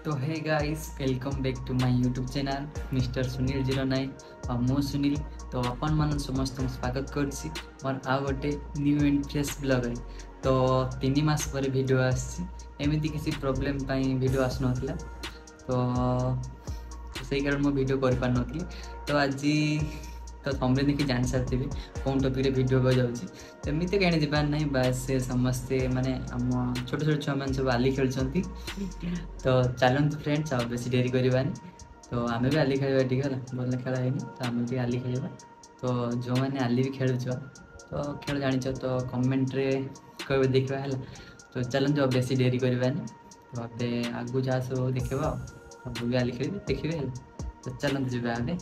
तो hey guys welcome back to my YouTube channel mister Sunil 09 और मो सुनील। तो अपन मन समस्त स्वागत करछि मोर आ गोटे न्यू एंड फ्रेश ब्लॉग है। तो 3 मास पर वीडियो आसी एमती किसी प्रॉब्लम पाई वीडियो आस नथिला तो सही कारण मो वीडियो कर पार नथली। तो आज तो समरे देखि जान साथि कौन टॉपिक रे वीडियो को जाउछि एमती कहीं जीवार ना बस से समस्ते माने आम छोट छोट छुआ मैंने सब आली खेलुंट। तो चलते फ्रेंड्स आ बेस डेरी करवानी। तो आम भी आली खेल ठीक है भल खेल है तो आम भी आली खेल। तो जो मैंने आली भी खेलुच तो खेल जान तो कमेंट रे कह देखा है। तो चलते बेस डेरी करवानी। तो अबे आगू जहाँ सब देखा सब भी आली खेल देखिए है। तो चलते जी आगे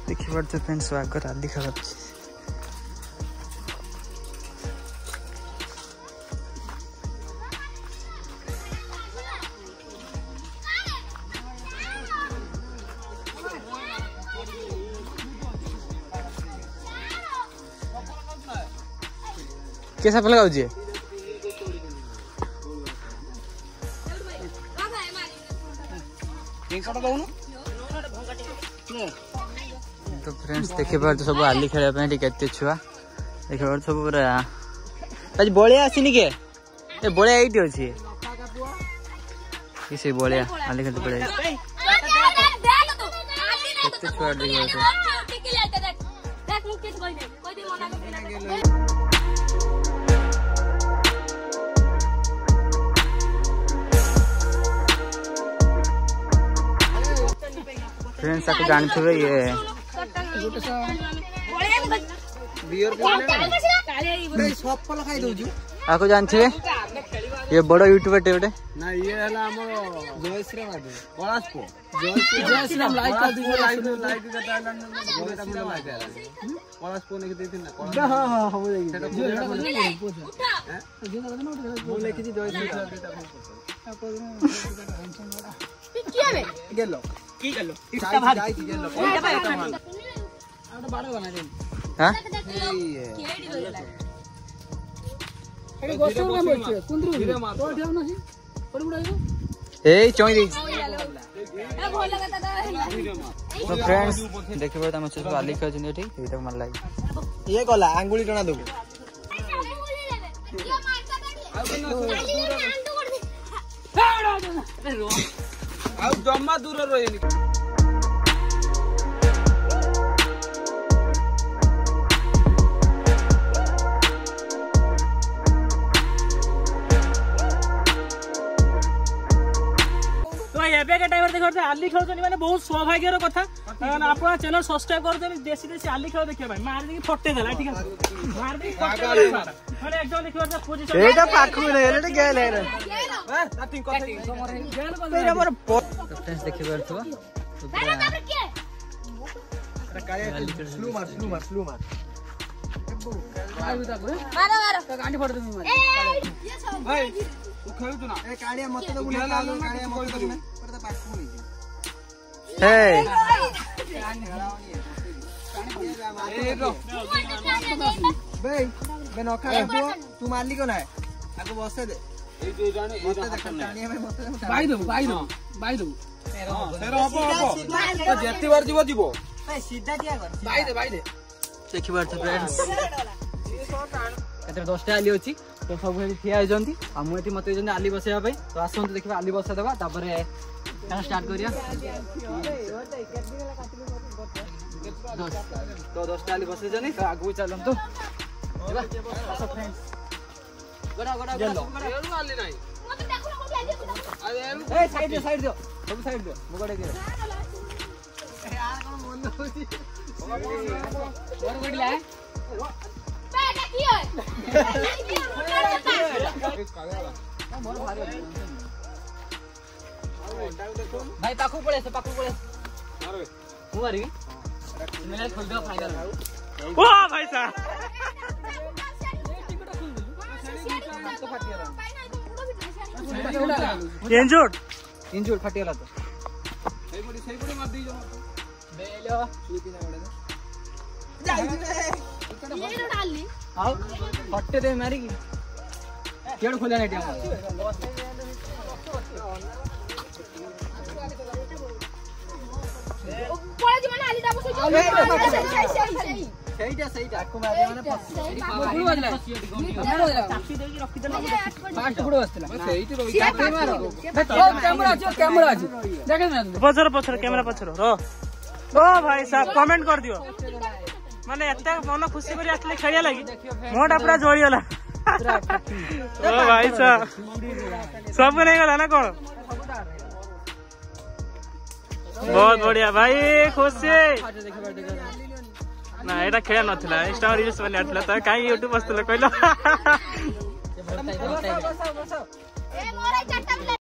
देखी पड़ते फ्रेंड्स स्वागत आदि खेल कैसा फल गाउजी तो फ्रेंड्स देखि पार सब आली खेल के छुआ देख पार सब पूरा आज बलिया आसीनी के ए बलिया एइटी अछि किसे बलिया आली खेल पड़े केते छुआ देख फ्रेंड्स आपको जानते हुए ये आपको जानते हुए ये बड़ा यूट्यूबर टे ना ये हला हमर जयश्री बाबू पलासपो जयश्री लाइक कर दियो लाइक करता लाइक पलासपो ने देथिन ना हां हां हो जाई बोले कि जयश्री गेलो की गेलो इसका भाग गेलो बाड़ा बना दे हां केडी गइला एडी गोसुर का मोचे कुंद्रु तो ठेव ना सी पड़ी बुडाइबो ए चोई दे ए भोल लगता दा। तो फ्रेंड्स देखिबो त हम सब आली खजने ठीक एटा मन लागी ये गला अंगुली टना देबो आ जम्मा दूर रहिनी के टाइम देखते आली खेल माने बहुत सौभाग्यर कथा। आप चैनल सब्सक्राइब कर देसी देसी आली खेल देखिए भाई मार देकी फटे देला ठीक है मार देकी फटे माने एकदम देखियो पोजीशन एटा पाखु नै एटा गेल है हां नथिंग कथा गेल हमर फ्रेंड्स देखि परथवा स्लो मार मारो गांडी फोड़ दे भाई तू खेल तू ना ए काड़िया मत तो बुला काड़िया मत तो पर पाखु नहीं हे बे बे नखा दो तू मारली को ना आगो बसे दे ए जो जाने मत देख काड़िया में मत बाई दो तेरा हबो जेती बार जीवो ए सीधा किया कर बाई दे देखि बार तो फ्रेंड्स केते 10 टा आली अछि तो सब हेली ठिया हो जंती आ मुएती मते जने आली बसेया भाई। तो आसंत देखबा आली बसा देबा तापरे काना स्टार्ट करिया तो 10 टा आली बसे जने तो आगु चलम तो जेबा फ्रेंड्स गड़ा चलो एनु आली नाही मते देखो ना कोठी आली अरे ए साइड दो सब साइड दो मुगड़े दे यार कोन मन होची और गडला है बेटा की है भाई पाखु पड़े मारो हूं मारी मेरे खोल दो फाइनल वाह भाई साहब टिकट खोल दे तो फाटिया इंजुर फाटिगला तो मार दी फटे दे मारी केड़ खोला नहीं ସେଇଟା ସେଇଟା ଆକୁ ମାରିବା ମାନେ ଫସି ଗୁଡୁ ବଜଲା ଫାଷ୍ଟ ଗୁଡୁ ବସଥିଲା ସେଇଠି ରହି ଚାପି ମାର କ୍ୟାମେରା ଅଛି ଦେଖେ ନା पछर कैमरा पछर रो ओ भाई साहब कमेंट कर दियो माने एते मन खुशी करी आसले खेलिया लागी मोटा पूरा जोड़ी होला ओ भाई साहब सब नहीं गला ना कोन बहुत बढ़िया भाई खुशी ना एटा खेला नथिला इंस्टा रील्स बने आथला त काई यूट्यूब बसतले कहलो